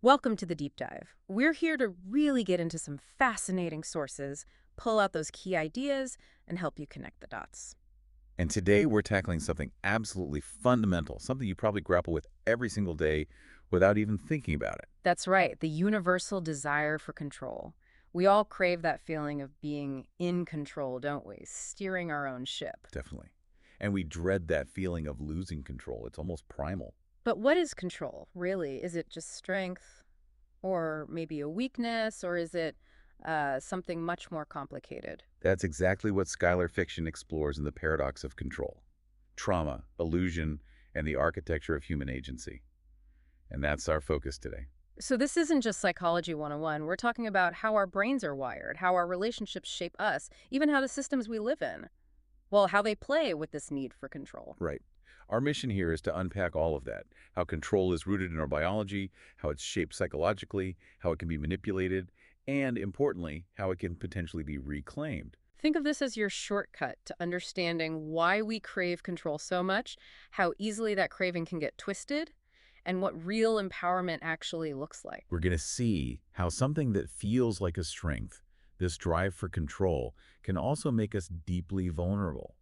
Welcome to the deep dive. We're here to really get into some fascinating sources, pull out those key ideas, and help you connect the dots. And today we're tackling something absolutely fundamental, something you probably grapple with every single day without even thinking about it. That's right, the universal desire for control. We all crave that feeling of being in control, don't we? Steering our own ship. Definitely. And we dread that feeling of losing control. It's almost primal. But what is control, really? Is it just strength? Or maybe a weakness? Or is it something much more complicated? That's exactly what Skylar fiction explores in the paradox of control. Trauma, illusion, and the architecture of human agency. And that's our focus today. So this isn't just Psychology 101. We're talking about how our brains are wired, how our relationships shape us, even how the systems we live in, well, how they play with this need for control. Right. Our mission here is to unpack all of that, how control is rooted in our biology, how it's shaped psychologically, how it can be manipulated, and importantly, how it can potentially be reclaimed. Think of this as your shortcut to understanding why we crave control so much, how easily that craving can get twisted, and what real empowerment actually looks like. We're going to see how something that feels like a strength, this drive for control, can also make us deeply vulnerable.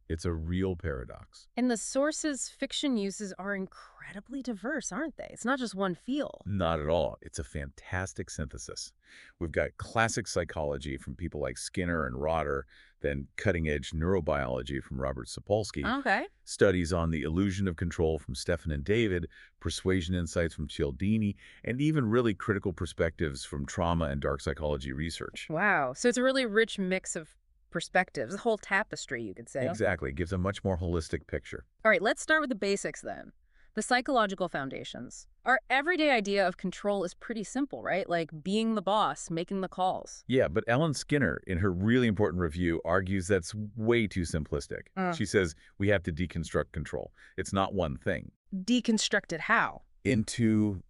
It's a real paradox. And the sources fiction uses are incredibly diverse, aren't they? It's not just one field. Not at all. It's a fantastic synthesis. We've got classic psychology from people like Skinner and Rotter, then cutting-edge neurobiology from Robert Sapolsky, Okay. studies on the illusion of control from Stefan and David, persuasion insights from Cialdini, and even really critical perspectives from trauma and dark psychology research. Wow. So it's a really rich mix of perspectives, a whole tapestry, you could say. Exactly. It gives a much more holistic picture. All right, let's start with the basics then. The psychological foundations. Our everyday idea of control is pretty simple, right? Like being the boss, making the calls. Yeah, but Ellen Skinner, in her really important review, argues that's way too simplistic. She says we have to deconstruct control. It's not one thing. Deconstructed how? Into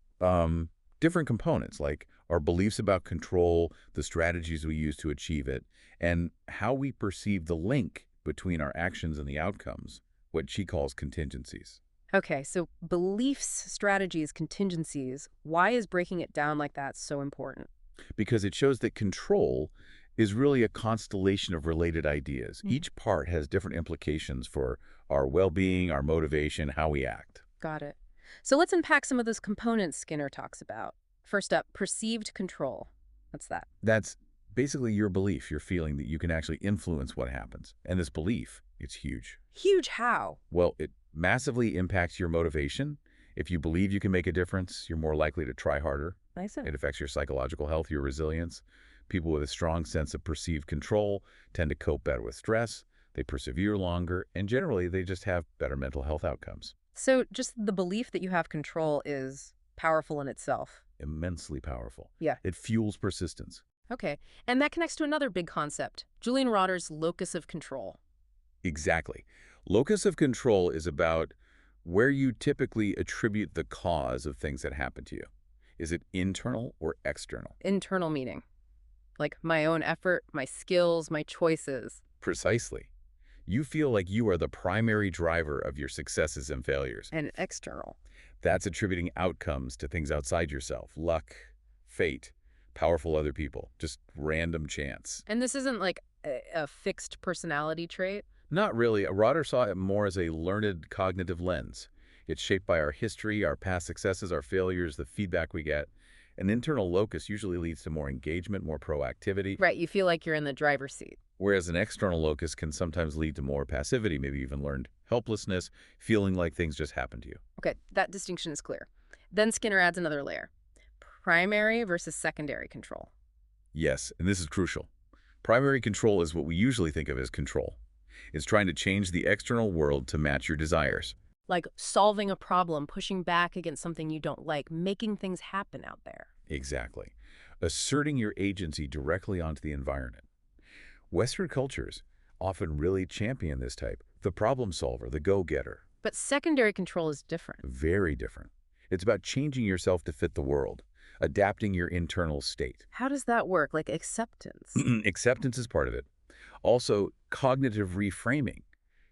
different components, like our beliefs about control, the strategies we use to achieve it, and how we perceive the link between our actions and the outcomes, what she calls contingencies. Okay, so beliefs, strategies, contingencies. Why is breaking it down like that so important? Because it shows that control is really a constellation of related ideas. Each part has different implications for our well-being, our motivation, how we act. Got it. So let's unpack some of those components Skinner talks about. First up, perceived control. What's that? That's basically your belief, your feeling that you can actually influence what happens. And this belief, it's huge. Huge how? Well, it massively impacts your motivation. If you believe you can make a difference, you're more likely to try harder. I see. It affects your psychological health, your resilience. People with a strong sense of perceived control tend to cope better with stress, they persevere longer, and generally they just have better mental health outcomes. So just the belief that you have control is powerful in itself. Immensely powerful. Yeah. It fuels persistence. Okay. And that connects to another big concept, Julian Rotter's locus of control. Exactly. Locus of control is about where you typically attribute the cause of things that happen to you. Is it internal or external? Internal meaning. Like my own effort, my skills, my choices. Precisely. You feel like you are the primary driver of your successes and failures. And external. That's attributing outcomes to things outside yourself, luck, fate, powerful other people, just random chance. And this isn't like a fixed personality trait. Not really. Rotter saw it more as a learned cognitive lens. It's shaped by our history, our past successes, our failures, the feedback we get. An internal locus usually leads to more engagement, more proactivity, Right, you feel like you're in the driver's seat. whereas an external locus can sometimes lead to more passivity, maybe even learned helplessness, feeling like things just happen to you. Okay, that distinction is clear. Then Skinner adds another layer. Primary versus secondary control. Yes, and this is crucial. Primary control is what we usually think of as control. It's trying to change the external world to match your desires. Like solving a problem, pushing back against something you don't like, making things happen out there. Exactly. Asserting your agency directly onto the environment. Western cultures often really champion this type, the problem solver, the go-getter. But secondary control is different. Very different. It's about changing yourself to fit the world, adapting your internal state. How does that work? Like acceptance? Acceptance is part of it. Also, cognitive reframing,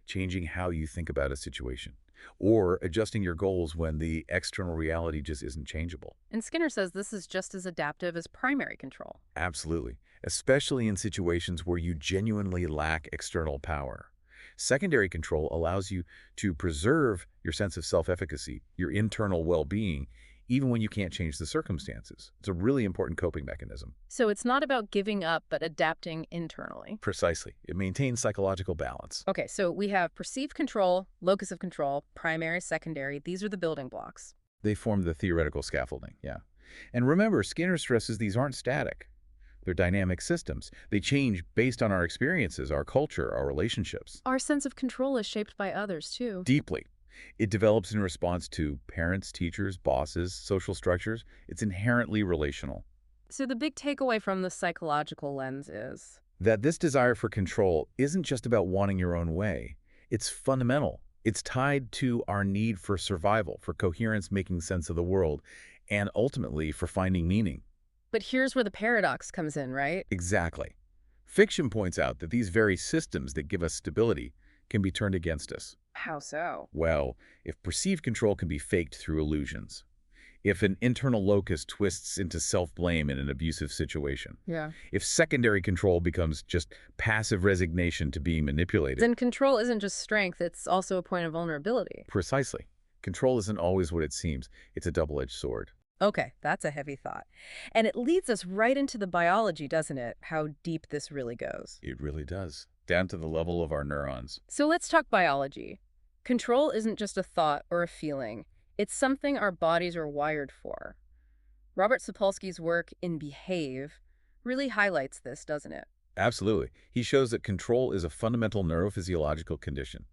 changing how you think about a situation. or adjusting your goals when the external reality just isn't changeable. And Skinner says this is just as adaptive as primary control. Absolutely, especially in situations where you genuinely lack external power. Secondary control allows you to preserve your sense of self-efficacy, your internal well-being, even when you can't change the circumstances. It's a really important coping mechanism. So it's not about giving up, but adapting internally. Precisely. It maintains psychological balance. Okay, so we have perceived control, locus of control, primary, secondary. These are the building blocks. They form the theoretical scaffolding, yeah. And remember, Skinner stresses these aren't static. They're dynamic systems. They change based on our experiences, our culture, our relationships. Our sense of control is shaped by others, too. Deeply. It develops in response to parents, teachers, bosses, social structures. It's inherently relational. So the big takeaway from the psychological lens is That this desire for control isn't just about wanting your own way. It's fundamental. It's tied to our need for survival, for coherence, making sense of the world, and ultimately for finding meaning. but here's where the paradox comes in, right? Exactly. Fiction points out that these very systems that give us stability can be turned against us. How so? Well, if perceived control can be faked through illusions, if an internal locus twists into self-blame in an abusive situation, Yeah. if secondary control becomes just passive resignation to being manipulated. Then control isn't just strength, it's also a point of vulnerability. Precisely. Control isn't always what it seems. It's a double-edged sword. Okay, that's a heavy thought. And it leads us right into the biology, doesn't it? How deep this really goes. It really does. Down to the level of our neurons. So let's talk biology. Control isn't just a thought or a feeling. It's something our bodies are wired for. Robert Sapolsky's work in Behave really highlights this, doesn't it? Absolutely. He shows that control is a fundamental neurophysiological condition.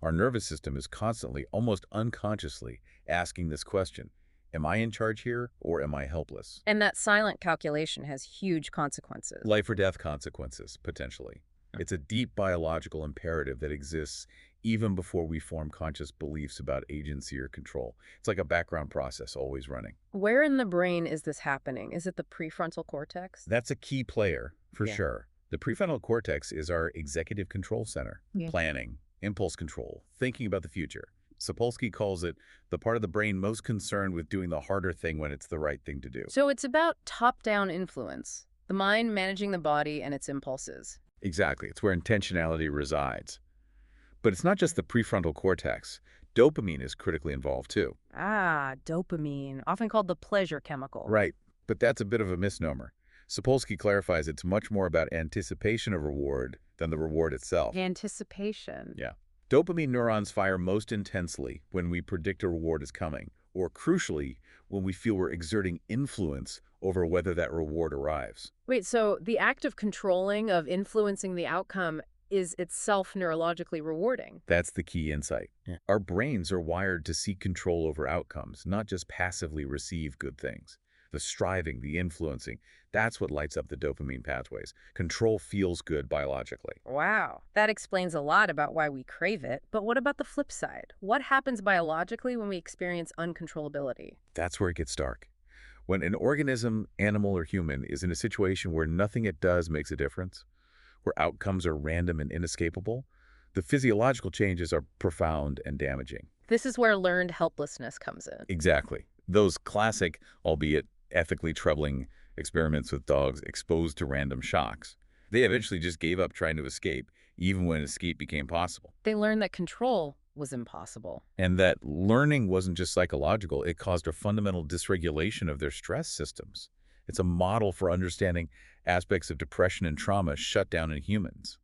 Our nervous system is constantly, almost unconsciously, asking this question: am I in charge here, or am I helpless? And that silent calculation has huge consequences. Life or death consequences, potentially. It's a deep biological imperative that exists even before we form conscious beliefs about agency or control. It's like a background process always running. Where in the brain is this happening? Is it the prefrontal cortex? That's a key player, for Yeah. sure. The prefrontal cortex is our executive control center. Yeah. Planning, impulse control, thinking about the future. Sapolsky calls it the part of the brain most concerned with doing the harder thing when it's the right thing to do. So it's about top-down influence, the mind managing the body and its impulses. Exactly. It's where intentionality resides. But it's not just the prefrontal cortex. Dopamine is critically involved too. Ah, dopamine, often called the pleasure chemical. Right. But that's a bit of a misnomer. Sapolsky clarifies it's much more about anticipation of reward than the reward itself. Anticipation. Yeah. Dopamine neurons fire most intensely when we predict a reward is coming, or crucially, when we feel we're exerting influence over whether that reward arrives. Wait, so the act of controlling, of influencing the outcome, is itself neurologically rewarding? That's the key insight. Yeah. Our brains are wired to seek control over outcomes, not just passively receive good things. The striving, the influencing, that's what lights up the dopamine pathways. Control feels good biologically. Wow, that explains a lot about why we crave it. But what about the flip side? What happens biologically when we experience uncontrollability? That's where it gets dark. When an organism, animal or human, is in a situation where nothing it does makes a difference, where outcomes are random and inescapable, the physiological changes are profound and damaging. This is where learned helplessness comes in. Exactly. Those classic, albeit ethically troubling, experiments with dogs exposed to random shocks. They eventually just gave up trying to escape, even when escape became possible. They learned that control was impossible. And that learning wasn't just psychological, it caused a fundamental dysregulation of their stress systems. It's a model for understanding aspects of depression and trauma shut down in humans.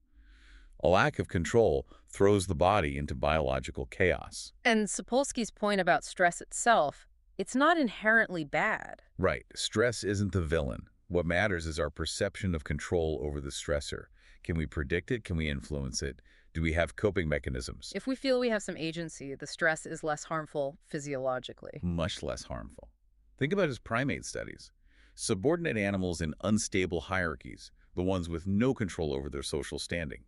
A lack of control throws the body into biological chaos. And Sapolsky's point about stress itself, it's not inherently bad. Right. Stress isn't the villain. What matters is our perception of control over the stressor. Can we predict it? Can we influence it? Do we have coping mechanisms? If we feel we have some agency, the stress is less harmful physiologically. Much less harmful. Think about his primate studies. Subordinate animals in unstable hierarchies, the ones with no control over their social standing,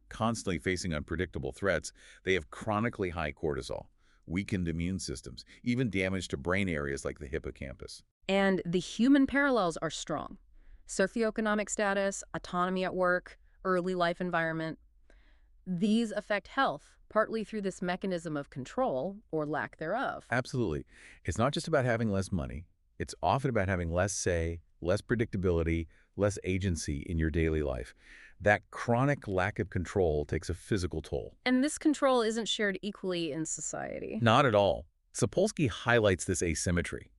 constantly facing unpredictable threats, they have chronically high cortisol, weakened immune systems, even damage to brain areas like the hippocampus. And the human parallels are strong. Socioeconomic status, autonomy at work, early life environment. These affect health, partly through this mechanism of control or lack thereof. Absolutely. It's not just about having less money. It's often about having less say, less predictability, less agency in your daily life. That chronic lack of control takes a physical toll. And this control isn't shared equally in society. Not at all. Sapolsky highlights this asymmetry.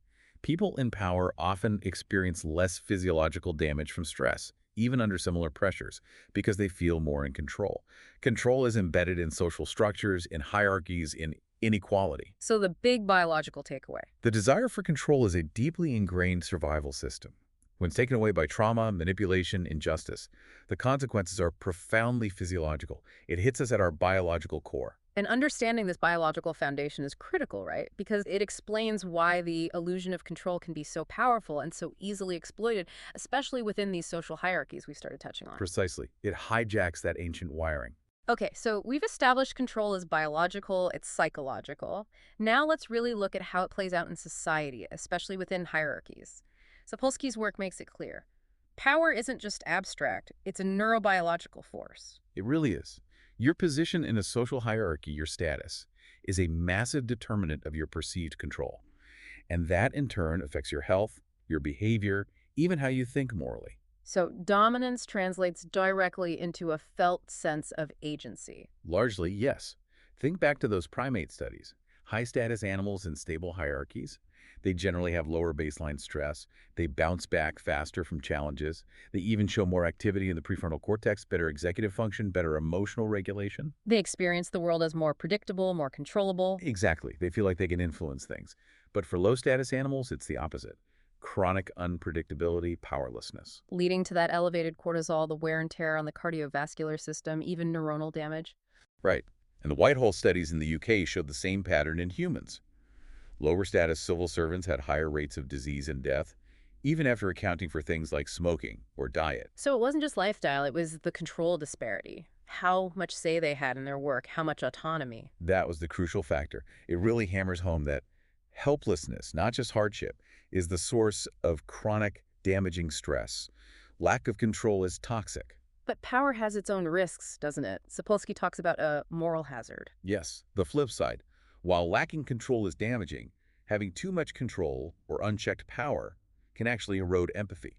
People in power often experience less physiological damage from stress, even under similar pressures, because they feel more in control. Control is embedded in social structures, in hierarchies, in inequality. So the big biological takeaway. The desire for control is a deeply ingrained survival system. When it's taken away by trauma, manipulation, injustice, the consequences are profoundly physiological. It hits us at our biological core. And understanding this biological foundation is critical, right? Because it explains why the illusion of control can be so powerful and so easily exploited, especially within these social hierarchies we started touching on. Precisely. It hijacks that ancient wiring. Okay, so we've established control as biological, it's psychological. Now let's really look at how it plays out in society, especially within hierarchies. Sapolsky's work makes it clear. Power isn't just abstract, it's a neurobiological force. It really is. Your position in a social hierarchy, your status, is a massive determinant of your perceived control. And that, in turn, affects your health, your behavior, even how you think morally. So dominance translates directly into a felt sense of agency. Largely, yes. Think back to those primate studies. High-status animals in stable hierarchies. They generally have lower baseline stress. They bounce back faster from challenges. They even show more activity in the prefrontal cortex, better executive function, better emotional regulation. They experience the world as more predictable, more controllable. Exactly. They feel like they can influence things. But for low-status animals, it's the opposite. Chronic unpredictability, powerlessness. Leading to that elevated cortisol, the wear and tear on the cardiovascular system, even neuronal damage. Right. And the Whitehall studies in the UK showed the same pattern in humans. Lower status civil servants had higher rates of disease and death, even after accounting for things like smoking or diet. So it wasn't just lifestyle, it was the control disparity. How much say they had in their work, how much autonomy. That was the crucial factor. It really hammers home that helplessness, not just hardship, is the source of chronic, damaging stress. Lack of control is toxic. But power has its own risks, doesn't it? Sapolsky talks about a moral hazard. Yes, the flip side. While lacking control is damaging, having too much control or unchecked power can actually erode empathy.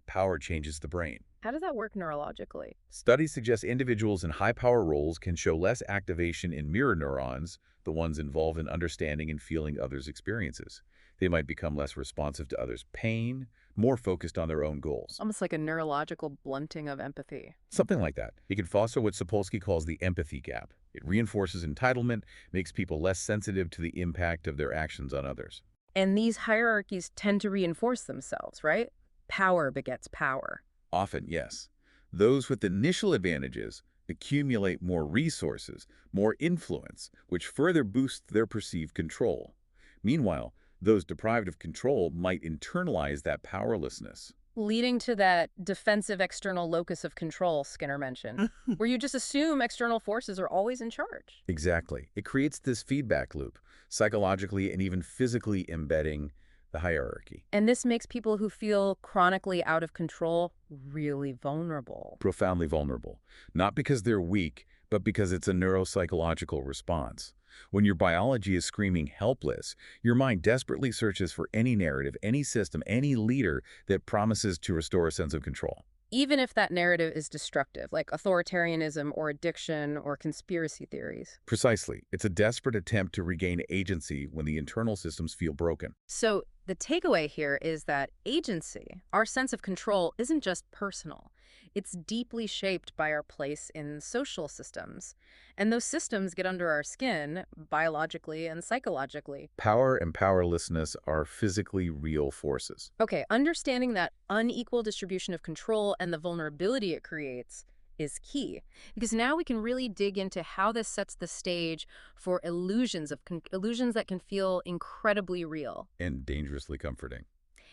Power changes the brain. How does that work neurologically? Studies suggest individuals in high-power roles can show less activation in mirror neurons, the ones involved in understanding and feeling others' experiences. They might become less responsive to others' pain, more focused on their own goals. Almost like a neurological blunting of empathy. Something like that. It can foster what Sapolsky calls the empathy gap. It reinforces entitlement, makes people less sensitive to the impact of their actions on others. And these hierarchies tend to reinforce themselves, right? Power begets power. Often, yes. Those with initial advantages accumulate more resources, more influence, which further boosts their perceived control. Meanwhile, those deprived of control might internalize that powerlessness. Leading to that defensive external locus of control Skinner mentioned, where you just assume external forces are always in charge. Exactly. It creates this feedback loop, psychologically and even physically embedding the hierarchy. And this makes people who feel chronically out of control really vulnerable. Profoundly vulnerable. Not because they're weak, but because it's a neuropsychological response. When your biology is screaming helpless, your mind desperately searches for any narrative, any system, any leader that promises to restore a sense of control. Even if that narrative is destructive, like authoritarianism or addiction or conspiracy theories. Precisely. It's a desperate attempt to regain agency when the internal systems feel broken. So the takeaway here is that agency, our sense of control, isn't just personal. It's deeply shaped by our place in social systems. And those systems get under our skin biologically and psychologically. Power and powerlessness are physically real forces. Okay, understanding that unequal distribution of control and the vulnerability it creates is key, because now we can really dig into how this sets the stage for illusions that can feel incredibly real. And dangerously comforting.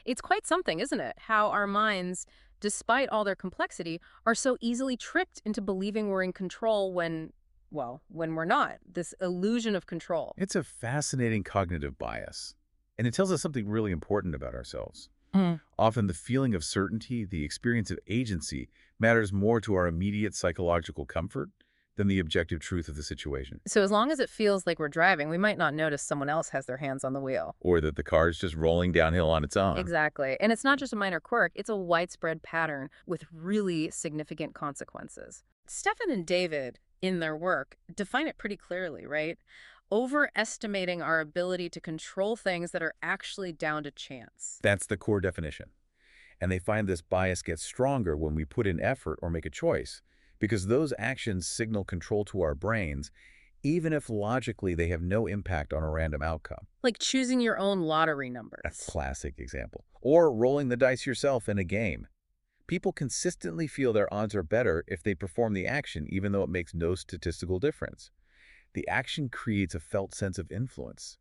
It's quite something, isn't it? How our minds, despite all their complexity, are so easily tricked into believing we're in control when we're not. This illusion of control. It's a fascinating cognitive bias, and it tells us something really important about ourselves. Often the feeling of certainty, the experience of agency, matters more to our immediate psychological comfort than the objective truth of the situation, So as long as it feels like we're driving, we might not notice someone else has their hands on the wheel. or that the car is just rolling downhill on its own. Exactly. And it's not just a minor quirk, it's a widespread pattern with really significant consequences. Stefan and David, in their work, define it pretty clearly, right? Overestimating our ability to control things that are actually down to chance. That's the core definition. And they find this bias gets stronger when we put in effort or make a choice, because those actions signal control to our brains, even if logically they have no impact on a random outcome. Like choosing your own lottery A numbers. classic example. Or rolling the dice yourself in a game. People consistently feel their odds are better if they perform the action, even though it makes no statistical difference. The action creates a felt sense of influence.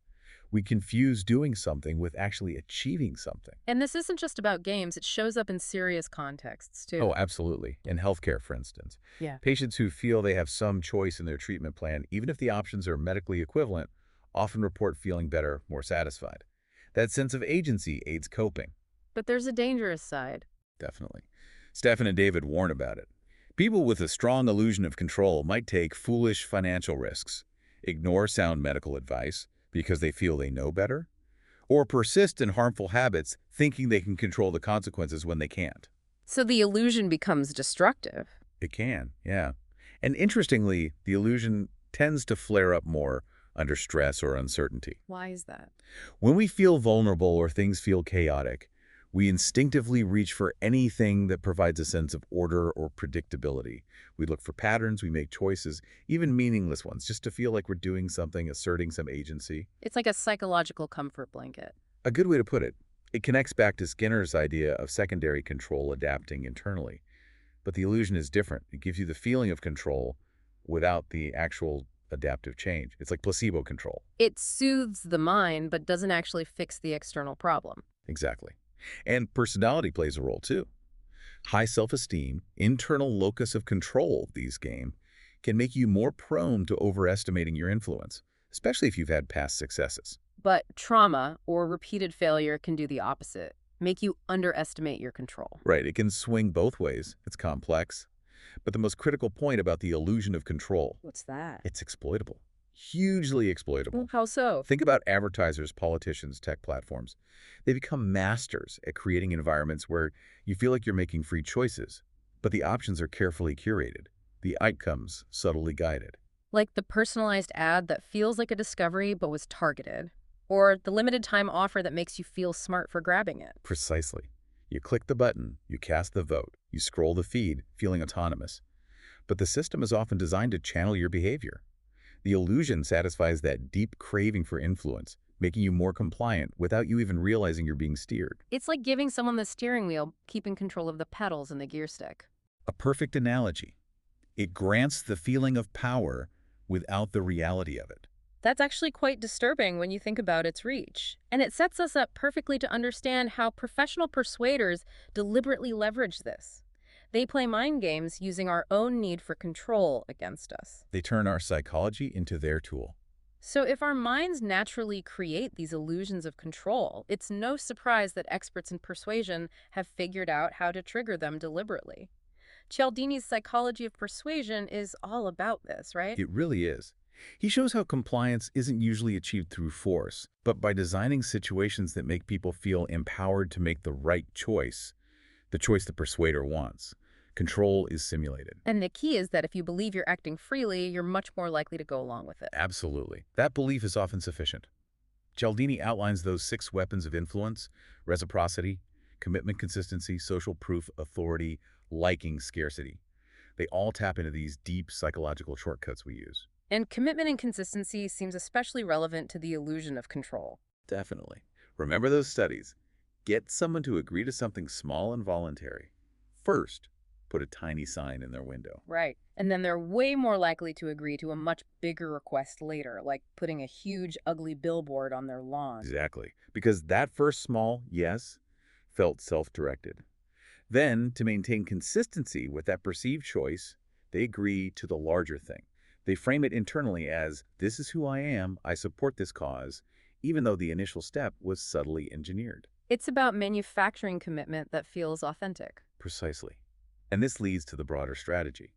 We confuse doing something with actually achieving something. And this isn't just about games, it shows up in serious contexts, too. Oh, absolutely. In healthcare, for instance. Yeah. Patients who feel they have some choice in their treatment plan, even if the options are medically equivalent, often report feeling better, more satisfied. That sense of agency aids coping. But there's a dangerous side. Definitely. Stefan and David warn about it. People with a strong illusion of control might take foolish financial risks, ignore sound medical advice because they feel they know better, or persist in harmful habits thinking they can control the consequences when they can't. So the illusion becomes destructive. It can, yeah. And interestingly, the illusion tends to flare up more under stress or uncertainty. Why is that? When we feel vulnerable or things feel chaotic, we instinctively reach for anything that provides a sense of order or predictability. We look for patterns, we make choices, even meaningless ones, just to feel like we're doing something, asserting some agency. It's like a psychological comfort blanket. A good way to put it. It connects back to Skinner's idea of secondary control adapting internally. But the illusion is different. It gives you the feeling of control without the actual adaptive change. It's like placebo control. It soothes the mind, but doesn't actually fix the external problem. Exactly. And personality plays a role too. High self-esteem, internal locus of control, these game, can make you more prone to overestimating your influence, especially if you've had past successes. But trauma or repeated failure can do the opposite, make you underestimate your control. Right, it can swing both ways. It's complex. But the most critical point about the illusion of control, What's that? it's exploitable. Hugely exploitable. How so? Think about advertisers, politicians, tech platforms. They become masters at creating environments where you feel like you're making free choices, but the options are carefully curated, the outcomes subtly guided. Like the personalized ad that feels like a discovery but was targeted. Or the limited time offer that makes you feel smart for grabbing it. Precisely. You click the button, you cast the vote, you scroll the feed, feeling autonomous. But the system is often designed to channel your behavior. The illusion satisfies that deep craving for influence, making you more compliant without you even realizing you're being steered. It's like giving someone the steering wheel, keeping control of the pedals and the gear stick. A perfect analogy. It grants the feeling of power without the reality of it. That's actually quite disturbing when you think about its reach. And it sets us up perfectly to understand how professional persuaders deliberately leverage this. They play mind games using our own need for control against us. They turn our psychology into their tool. So if our minds naturally create these illusions of control, it's no surprise that experts in persuasion have figured out how to trigger them deliberately. Cialdini's psychology of persuasion is all about this, right? It really is. He shows how compliance isn't usually achieved through force, but by designing situations that make people feel empowered to make the right choice, the choice the persuader wants. Control is simulated. And the key is that if you believe you're acting freely, you're much more likely to go along with it. Absolutely. That belief is often sufficient. Cialdini outlines those 6 weapons of influence: reciprocity, commitment, consistency, social proof, authority, liking, scarcity. They all tap into these deep psychological shortcuts we use. And commitment and consistency seems especially relevant to the illusion of control. Definitely. Remember those studies. Get someone to agree to something small and voluntary. First, put a tiny sign in their window. Right. And then they're way more likely to agree to a much bigger request later, like putting a huge, ugly billboard on their lawn. Exactly. Because that first small yes felt self-directed. Then, to maintain consistency with that perceived choice, they agree to the larger thing. They frame it internally as, this is who I am, I support this cause, even though the initial step was subtly engineered. It's about manufacturing commitment that feels authentic. Precisely. And this leads to the broader strategy.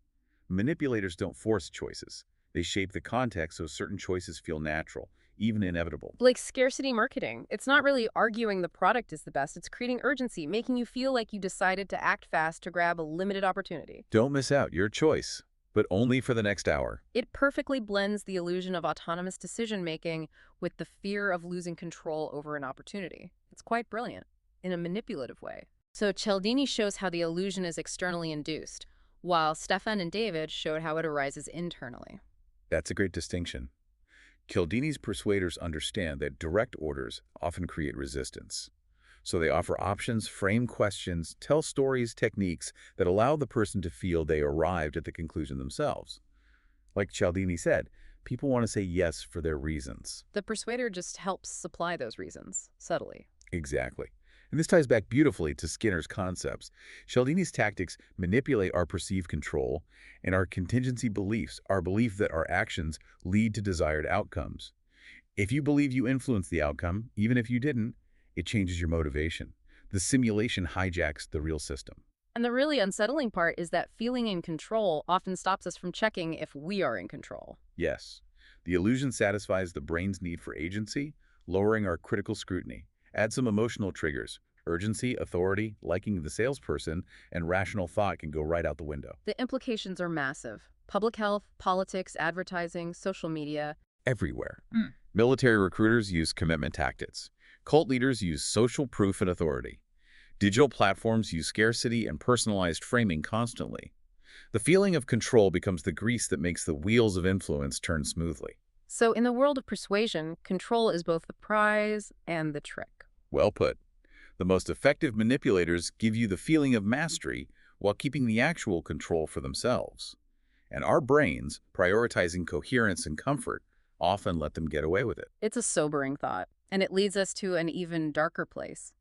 Manipulators don't force choices. They shape the context so certain choices feel natural, even inevitable. Like scarcity marketing. It's not really arguing the product is the best, it's creating urgency, making you feel like you decided to act fast to grab a limited opportunity. Don't miss out, your choice, but only for the next hour. It perfectly blends the illusion of autonomous decision-making with the fear of losing control over an opportunity. It's quite brilliant, in a manipulative way. So Cialdini shows how the illusion is externally induced, while Stefan and David showed how it arises internally. That's a great distinction. Cialdini's persuaders understand that direct orders often create resistance. So they offer options, frame questions, tell stories, techniques that allow the person to feel they arrived at the conclusion themselves. Like Cialdini said, people want to say yes for their reasons. The persuader just helps supply those reasons, subtly. Exactly. And this ties back beautifully to Skinner's concepts. Cialdini's tactics manipulate our perceived control and our contingency beliefs, our belief that our actions lead to desired outcomes. If you believe you influence the outcome, even if you didn't, it changes your motivation. The simulation hijacks the real system. And the really unsettling part is that feeling in control often stops us from checking if we are in control. Yes, the illusion satisfies the brain's need for agency, lowering our critical scrutiny. Add some emotional triggers. Urgency, authority, liking the salesperson, and rational thought can go right out the window. The implications are massive. Public health, politics, advertising, social media. Everywhere. Military recruiters use commitment tactics. Cult leaders use social proof and authority. Digital platforms use scarcity and personalized framing constantly. The feeling of control becomes the grease that makes the wheels of influence turn smoothly. So in the world of persuasion, control is both the prize and the trick. Well put. The most effective manipulators give you the feeling of mastery while keeping the actual control for themselves. And our brains, prioritizing coherence and comfort, often let them get away with it. It's a sobering thought, and it leads us to an even darker place.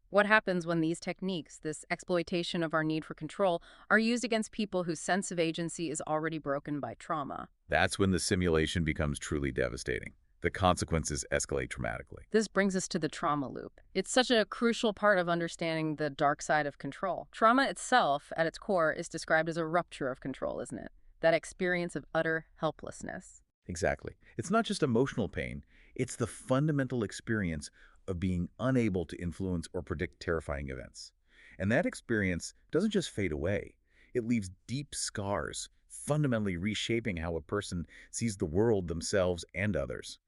What happens when these techniques, this exploitation of our need for control, are used against people whose sense of agency is already broken by trauma? That's when the simulation becomes truly devastating. The consequences escalate dramatically. This brings us to the trauma loop. It's such a crucial part of understanding the dark side of control. Trauma itself, at its core, is described as a rupture of control, isn't it? That experience of utter helplessness. Exactly. It's not just emotional pain, it's the fundamental experience of being unable to influence or predict terrifying events. And that experience doesn't just fade away. It leaves deep scars, fundamentally reshaping how a person sees the world, themselves, and others.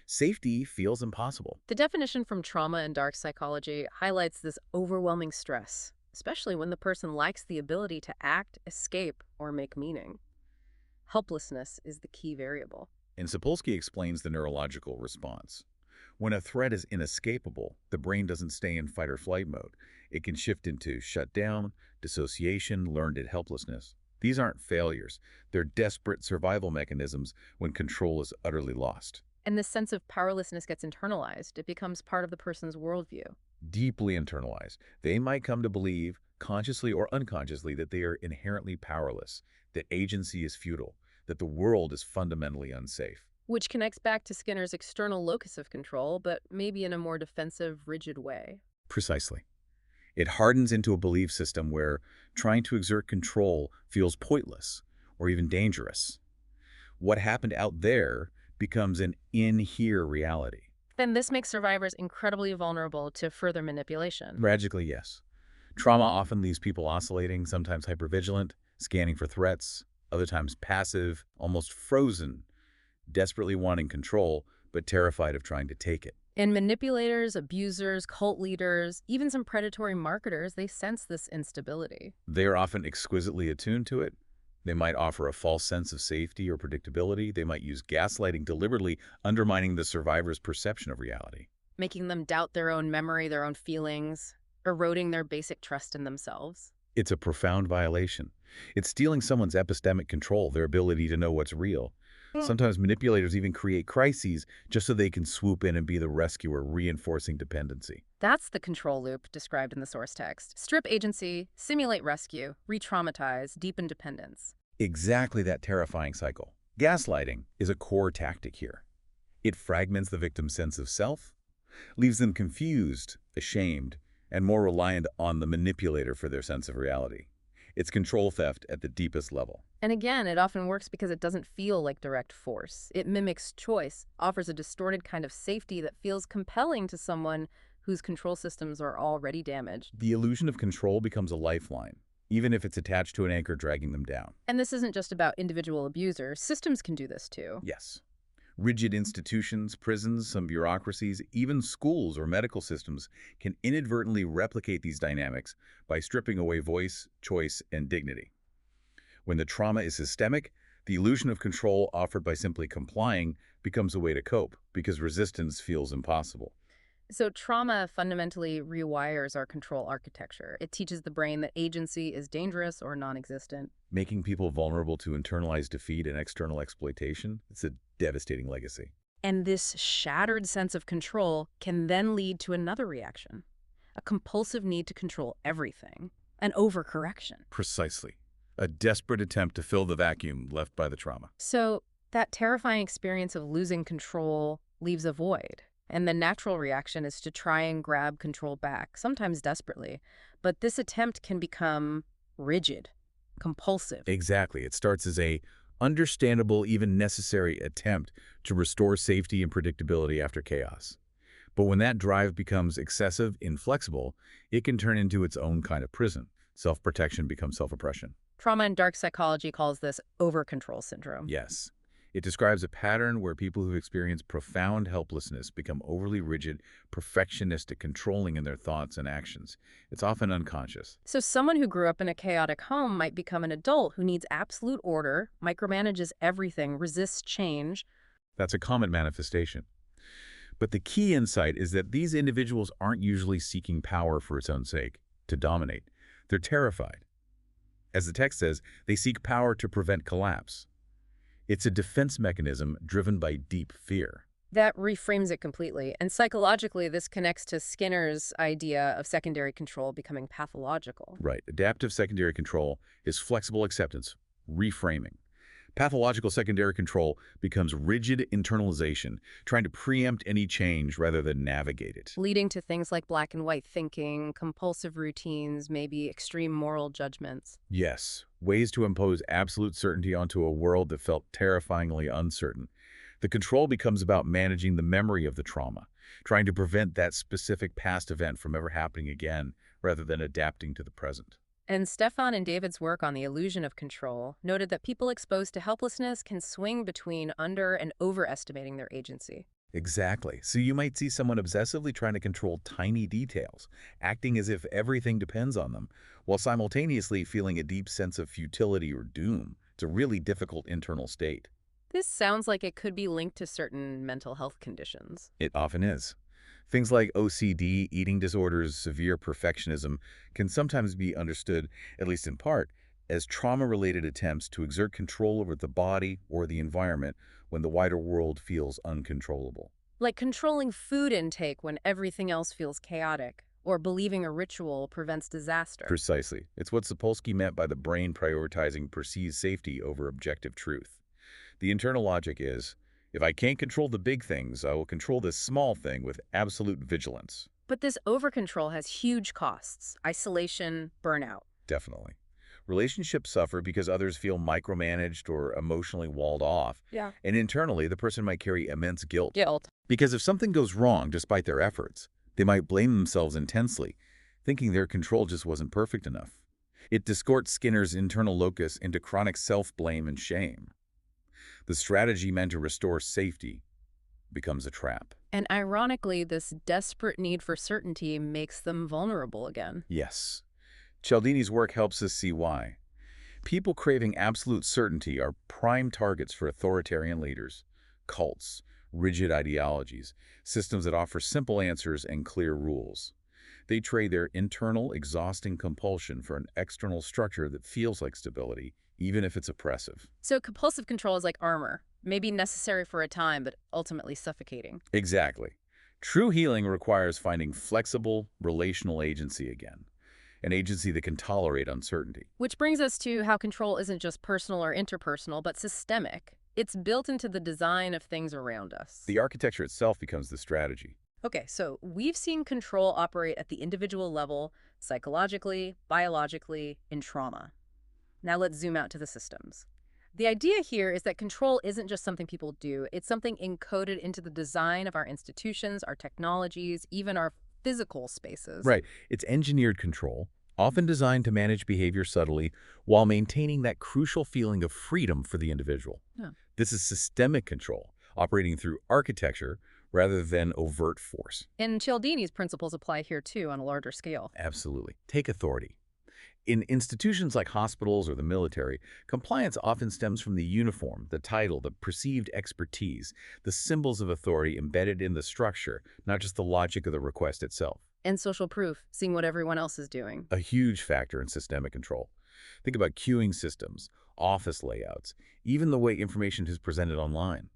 Safety feels impossible. The definition from trauma and dark psychology highlights this overwhelming stress, especially when the person lacks the ability to act, escape, or make meaning. Helplessness is the key variable. And Sapolsky explains the neurological response. When a threat is inescapable, the brain doesn't stay in fight or flight mode. It can shift into shutdown, dissociation, learned helplessness. These aren't failures. They're desperate survival mechanisms when control is utterly lost. And this sense of powerlessness gets internalized. It becomes part of the person's worldview. Deeply internalized. They might come to believe, consciously or unconsciously, that they are inherently powerless, that agency is futile, that the world is fundamentally unsafe. Which connects back to Skinner's external locus of control, but maybe in a more defensive, rigid way. Precisely. It hardens into a belief system where trying to exert control feels pointless or even dangerous. What happened out there becomes an in-here reality. Then this makes survivors incredibly vulnerable to further manipulation. Tragically, yes. Trauma often leaves people oscillating, sometimes hypervigilant, scanning for threats, other times passive, almost frozen, desperately wanting control, but terrified of trying to take it. And manipulators, abusers, cult leaders, even some predatory marketers, they sense this instability. They are often exquisitely attuned to it. They might offer a false sense of safety or predictability. They might use gaslighting, deliberately undermining the survivor's perception of reality. Making them doubt their own memory, their own feelings, eroding their basic trust in themselves. It's a profound violation. It's stealing someone's epistemic control, their ability to know what's real. Sometimes manipulators even create crises just so they can swoop in and be the rescuer, reinforcing dependency. That's the control loop described in the source text. Strip agency, simulate rescue, re-traumatize, deepen dependence. Exactly that terrifying cycle. Gaslighting is a core tactic here. It fragments the victim's sense of self, leaves them confused, ashamed, and more reliant on the manipulator for their sense of reality. It's control theft at the deepest level. And again, it often works because it doesn't feel like direct force. It mimics choice, offers a distorted kind of safety that feels compelling to someone whose control systems are already damaged. The illusion of control becomes a lifeline, even if it's attached to an anchor dragging them down. And this isn't just about individual abusers. Systems can do this too. Yes. Rigid institutions, prisons, some bureaucracies, even schools or medical systems can inadvertently replicate these dynamics by stripping away voice, choice, and dignity. When the trauma is systemic, the illusion of control offered by simply complying becomes a way to cope because resistance feels impossible. So trauma fundamentally rewires our control architecture. It teaches the brain that agency is dangerous or non-existent. Making people vulnerable to internalized defeat and external exploitation, it's a devastating legacy. And this shattered sense of control can then lead to another reaction, a compulsive need to control everything, an overcorrection. Precisely. A desperate attempt to fill the vacuum left by the trauma. So that terrifying experience of losing control leaves a void. And the natural reaction is to try and grab control back, sometimes desperately. But this attempt can become rigid, compulsive. Exactly. It starts as a understandable, even necessary attempt to restore safety and predictability after chaos. But when that drive becomes excessive, inflexible, it can turn into its own kind of prison. Self-protection becomes self-oppression. Trauma and dark psychology calls this overcontrol syndrome. Yes. It describes a pattern where people who experience profound helplessness become overly rigid, perfectionistic, controlling in their thoughts and actions. It's often unconscious. So someone who grew up in a chaotic home might become an adult who needs absolute order, micromanages everything, resists change. That's a common manifestation. But the key insight is that these individuals aren't usually seeking power for its own sake, to dominate. They're terrified. As the text says, they seek power to prevent collapse. It's a defense mechanism driven by deep fear. That reframes it completely. And psychologically, this connects to Skinner's idea of secondary control becoming pathological. Right. Adaptive secondary control is flexible acceptance, reframing. Pathological secondary control becomes rigid internalization, trying to preempt any change rather than navigate it. Leading to things like black and white thinking, compulsive routines, maybe extreme moral judgments. Yes, ways to impose absolute certainty onto a world that felt terrifyingly uncertain. The control becomes about managing the memory of the trauma, trying to prevent that specific past event from ever happening again, rather than adapting to the present. And Stefan and David's work on the illusion of control noted that people exposed to helplessness can swing between under and overestimating their agency. Exactly. So you might see someone obsessively trying to control tiny details, acting as if everything depends on them, while simultaneously feeling a deep sense of futility or doom. It's a really difficult internal state. This sounds like it could be linked to certain mental health conditions. It often is. Things like OCD, eating disorders, severe perfectionism can sometimes be understood, at least in part, as trauma-related attempts to exert control over the body or the environment when the wider world feels uncontrollable. Like controlling food intake when everything else feels chaotic, or believing a ritual prevents disaster. Precisely. It's what Sapolsky meant by the brain prioritizing perceived safety over objective truth. The internal logic is, if I can't control the big things, I will control this small thing with absolute vigilance. But this overcontrol has huge costs: isolation, burnout. Definitely. Relationships suffer because others feel micromanaged or emotionally walled off. Yeah. And internally, the person might carry immense guilt. Guilt. Because if something goes wrong despite their efforts, they might blame themselves intensely, thinking their control just wasn't perfect enough. It distorts Skinner's internal locus into chronic self-blame and shame. The strategy meant to restore safety becomes a trap. And ironically, this desperate need for certainty makes them vulnerable again. Yes. Cialdini's work helps us see why. People craving absolute certainty are prime targets for authoritarian leaders, cults, rigid ideologies, systems that offer simple answers and clear rules. They trade their internal, exhausting compulsion for an external structure that feels like stability, even if it's oppressive. So compulsive control is like armor, maybe necessary for a time, but ultimately suffocating. Exactly. True healing requires finding flexible, relational agency again. An agency that can tolerate uncertainty. Which brings us to how control isn't just personal or interpersonal, but systemic. It's built into the design of things around us. The architecture itself becomes the strategy. Okay, so we've seen control operate at the individual level, psychologically, biologically, in trauma. Now let's zoom out to the systems. The idea here is that control isn't just something people do, it's something encoded into the design of our institutions, our technologies, even our physical spaces. Right. It's engineered control, often designed to manage behavior subtly while maintaining that crucial feeling of freedom for the individual. Yeah. This is systemic control, operating through architecture rather than overt force. And Cialdini's principles apply here too on a larger scale. Absolutely. Take authority. In institutions like hospitals or the military, compliance often stems from the uniform, the title, the perceived expertise, the symbols of authority embedded in the structure, not just the logic of the request itself. And social proof, seeing what everyone else is doing. A huge factor in systemic control. Think about queuing systems, office layouts, even the way information is presented online.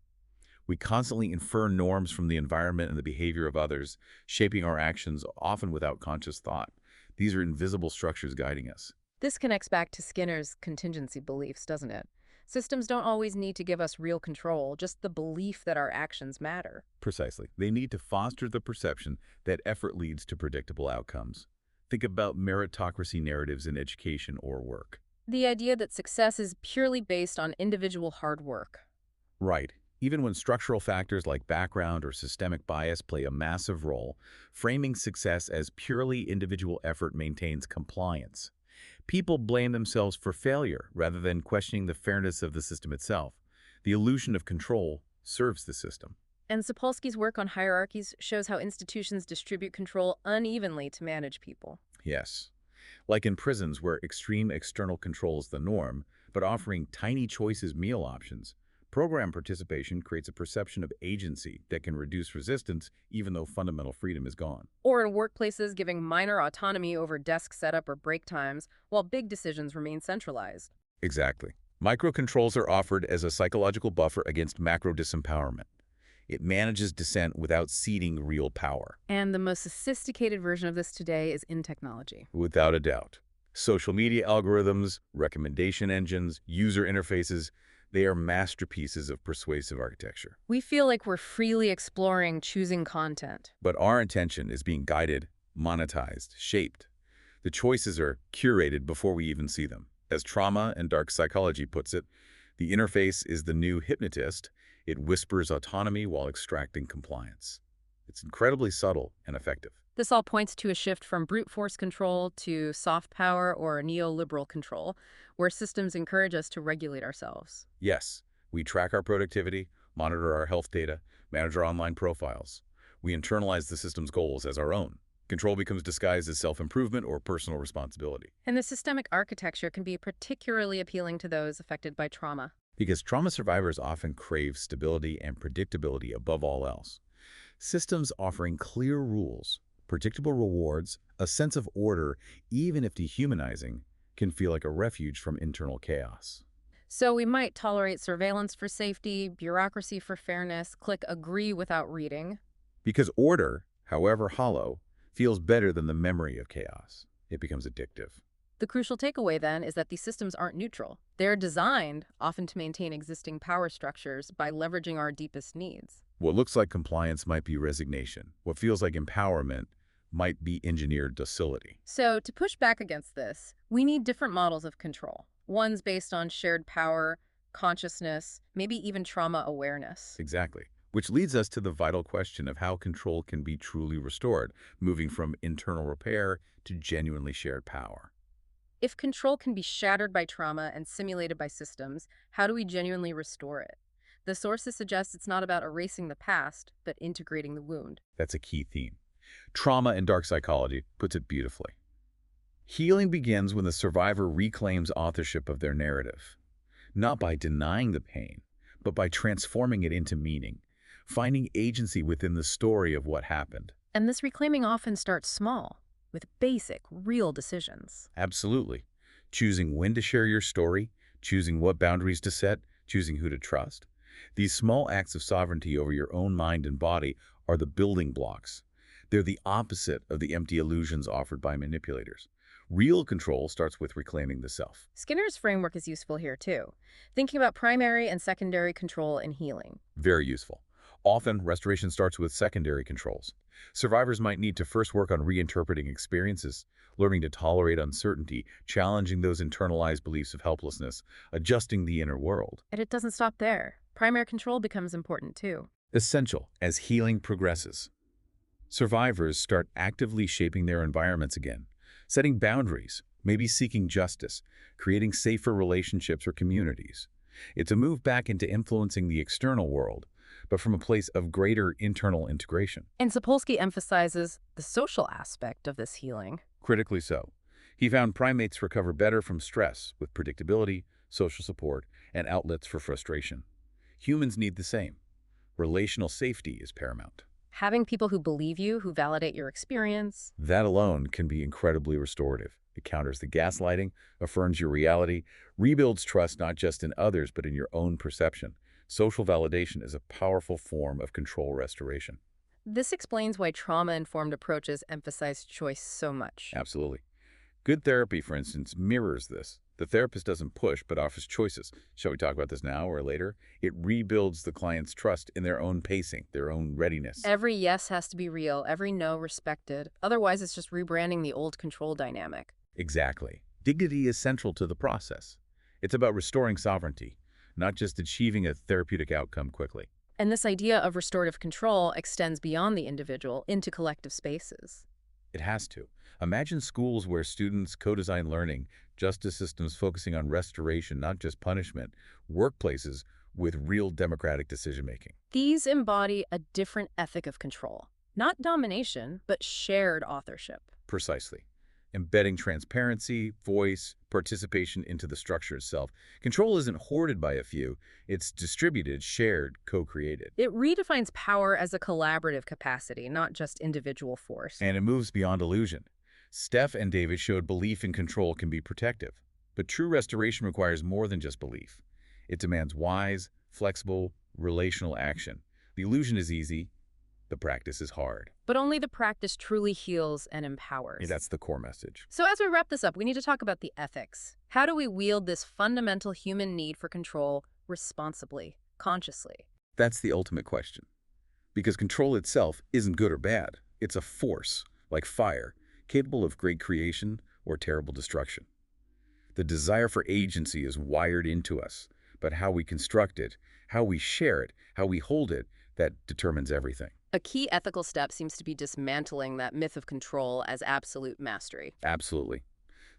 We constantly infer norms from the environment and the behavior of others, shaping our actions often without conscious thought. These are invisible structures guiding us. This connects back to Skinner's contingency beliefs, doesn't it? Systems don't always need to give us real control, just the belief that our actions matter. Precisely. They need to foster the perception that effort leads to predictable outcomes. Think about meritocracy narratives in education or work. The idea that success is purely based on individual hard work. Right. Even when structural factors like background or systemic bias play a massive role, framing success as purely individual effort maintains compliance. People blame themselves for failure rather than questioning the fairness of the system itself. The illusion of control serves the system. And Sapolsky's work on hierarchies shows how institutions distribute control unevenly to manage people. Yes. Like in prisons where extreme external control is the norm, but offering tiny choices meal options, program participation creates a perception of agency that can reduce resistance even though fundamental freedom is gone. Or in workplaces, giving minor autonomy over desk setup or break times, while big decisions remain centralized. Exactly. Microcontrols are offered as a psychological buffer against macro disempowerment. It manages dissent without ceding real power. And the most sophisticated version of this today is in technology. Without a doubt. Social media algorithms, recommendation engines, user interfaces, they are masterpieces of persuasive architecture. We feel like we're freely exploring, choosing content. But our attention is being guided, monetized, shaped. The choices are curated before we even see them. As trauma and dark psychology puts it, the interface is the new hypnotist. It whispers autonomy while extracting compliance. It's incredibly subtle and effective. This all points to a shift from brute force control to soft power or neoliberal control, where systems encourage us to regulate ourselves. Yes, we track our productivity, monitor our health data, manage our online profiles. We internalize the system's goals as our own. Control becomes disguised as self-improvement or personal responsibility. And the systemic architecture can be particularly appealing to those affected by trauma. Because trauma survivors often crave stability and predictability above all else. Systems offering clear rules, predictable rewards, a sense of order, even if dehumanizing, can feel like a refuge from internal chaos. So we might tolerate surveillance for safety, bureaucracy for fairness, click agree without reading. Because order, however hollow, feels better than the memory of chaos. It becomes addictive. The crucial takeaway, then, is that these systems aren't neutral. They're designed, often to maintain existing power structures by leveraging our deepest needs. What looks like compliance might be resignation. What feels like empowerment might be engineered docility. So to push back against this, we need different models of control. Ones based on shared power, consciousness, maybe even trauma awareness. Exactly. Which leads us to the vital question of how control can be truly restored, moving from internal repair to genuinely shared power. If control can be shattered by trauma and simulated by systems, how do we genuinely restore it? The sources suggest it's not about erasing the past, but integrating the wound. That's a key theme. Trauma and dark psychology puts it beautifully. Healing begins when the survivor reclaims authorship of their narrative, not by denying the pain, but by transforming it into meaning, finding agency within the story of what happened. And this reclaiming often starts small, with basic, real decisions. Absolutely. Choosing when to share your story, choosing what boundaries to set, choosing who to trust. These small acts of sovereignty over your own mind and body are the building blocks. They're the opposite of the empty illusions offered by manipulators. Real control starts with reclaiming the self. Skinner's framework is useful here too, thinking about primary and secondary control in healing. Very useful. Often, restoration starts with secondary controls. Survivors might need to first work on reinterpreting experiences, learning to tolerate uncertainty, challenging those internalized beliefs of helplessness, adjusting the inner world. And it doesn't stop there. Primary control becomes important too. Essential as healing progresses. Survivors start actively shaping their environments again, setting boundaries, maybe seeking justice, creating safer relationships or communities. It's a move back into influencing the external world, but from a place of greater internal integration. And Sapolsky emphasizes the social aspect of this healing. Critically so. He found primates recover better from stress with predictability, social support, and outlets for frustration. Humans need the same. Relational safety is paramount. Having people who believe you, who validate your experience. That alone can be incredibly restorative. It counters the gaslighting, affirms your reality, rebuilds trust not just in others but in your own perception. Social validation is a powerful form of control restoration. This explains why trauma-informed approaches emphasize choice so much. Absolutely. Good therapy, for instance, mirrors this. The therapist doesn't push, but offers choices. Shall we talk about this now or later? It rebuilds the client's trust in their own pacing, their own readiness. Every yes has to be real, every no respected. Otherwise, it's just rebranding the old control dynamic. Exactly. Dignity is central to the process. It's about restoring sovereignty, not just achieving a therapeutic outcome quickly. And this idea of restorative control extends beyond the individual into collective spaces. It has to. Imagine schools where students co-design learning, justice systems focusing on restoration, not just punishment, workplaces with real democratic decision-making. These embody a different ethic of control. Not domination, but shared authorship. Precisely. Embedding transparency, voice, participation into the structure itself. Control isn't hoarded by a few. It's distributed, shared, co-created. It redefines power as a collaborative capacity, not just individual force. And it moves beyond illusion. Steph and David showed belief in control can be protective. But true restoration requires more than just belief. It demands wise, flexible, relational action. The illusion is easy. The practice is hard. But only the practice truly heals and empowers. Yeah, that's the core message. So as we wrap this up, we need to talk about the ethics. How do we wield this fundamental human need for control responsibly, consciously? That's the ultimate question. Because control itself isn't good or bad. It's a force, like fire, capable of great creation or terrible destruction. The desire for agency is wired into us, but how we construct it, how we share it, how we hold it, that determines everything. A key ethical step seems to be dismantling that myth of control as absolute mastery. Absolutely.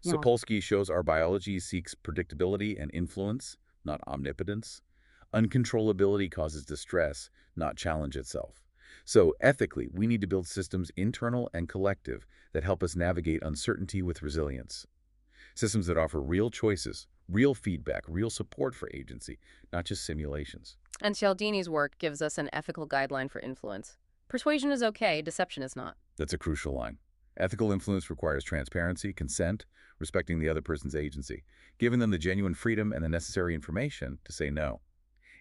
Yeah. Sapolsky shows our biology seeks predictability and influence, not omnipotence. Uncontrollability causes distress, not challenge itself. So ethically, we need to build systems internal and collective that help us navigate uncertainty with resilience. Systems that offer real choices, real feedback, real support for agency, not just simulations. And Cialdini's work gives us an ethical guideline for influence. Persuasion is okay, deception is not. That's a crucial line. Ethical influence requires transparency, consent, respecting the other person's agency, giving them the genuine freedom and the necessary information to say no.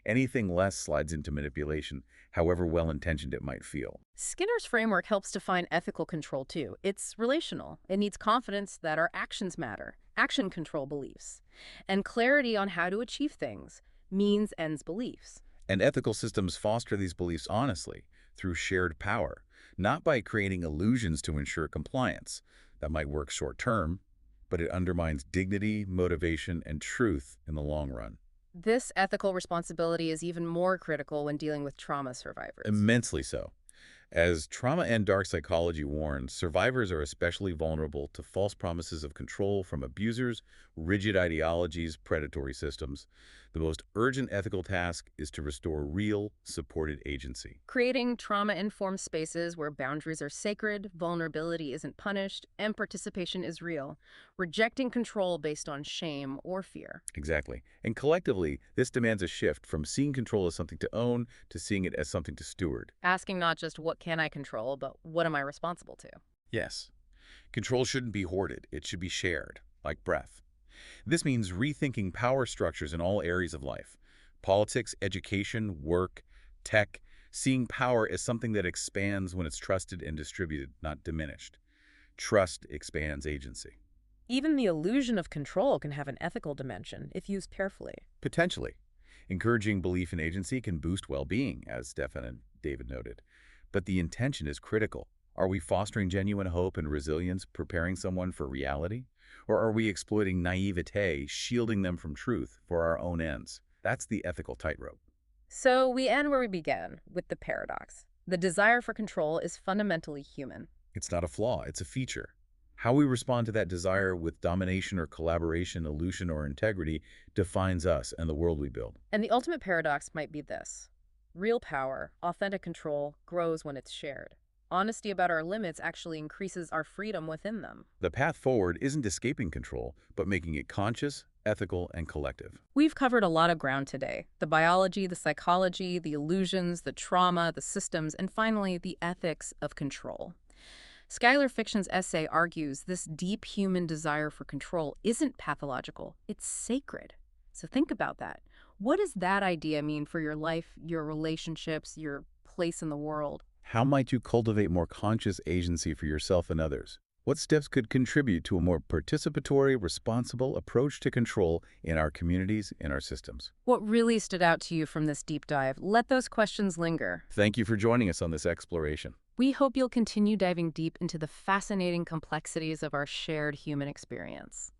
Anything less slides into manipulation, however well-intentioned it might feel. Skinner's framework helps define ethical control too. It's relational. It needs confidence that our actions matter, action control beliefs, and clarity on how to achieve things, means ends beliefs. And ethical systems foster these beliefs honestly, through shared power, not by creating illusions to ensure compliance. That might work short-term, but it undermines dignity, motivation, and truth in the long run. This ethical responsibility is even more critical when dealing with trauma survivors. Immensely so. As trauma and dark psychology warns, survivors are especially vulnerable to false promises of control from abusers, rigid ideologies, predatory systems. The most urgent ethical task is to restore real, supported agency. Creating trauma-informed spaces where boundaries are sacred, vulnerability isn't punished, and participation is real. Rejecting control based on shame or fear. Exactly. And collectively, this demands a shift from seeing control as something to own to seeing it as something to steward. Asking not just what can I control, but what am I responsible to? Yes. Control shouldn't be hoarded. It should be shared, like breath. This means rethinking power structures in all areas of life. Politics, education, work, tech, seeing power as something that expands when it's trusted and distributed, not diminished. Trust expands agency. Even the illusion of control can have an ethical dimension if used carefully. Potentially. Encouraging belief in agency can boost well-being, as Stefan and David noted. But the intention is critical. Are we fostering genuine hope and resilience, preparing someone for reality? Or are we exploiting naivete, shielding them from truth for our own ends? That's the ethical tightrope. So we end where we began, with the paradox. The desire for control is fundamentally human. It's not a flaw, it's a feature. How we respond to that desire with domination or collaboration, illusion or integrity defines us and the world we build. And the ultimate paradox might be this. Real power, authentic control, grows when it's shared. Honesty about our limits actually increases our freedom within them. The path forward isn't escaping control, but making it conscious, ethical, and collective. We've covered a lot of ground today. The biology, the psychology, the illusions, the trauma, the systems, and finally, the ethics of control. Skylar Fiction's essay argues this deep human desire for control isn't pathological, it's sacred. So think about that. What does that idea mean for your life, your relationships, your place in the world? How might you cultivate more conscious agency for yourself and others? What steps could contribute to a more participatory, responsible approach to control in our communities, in our systems? What really stood out to you from this deep dive? Let those questions linger. Thank you for joining us on this exploration. We hope you'll continue diving deep into the fascinating complexities of our shared human experience.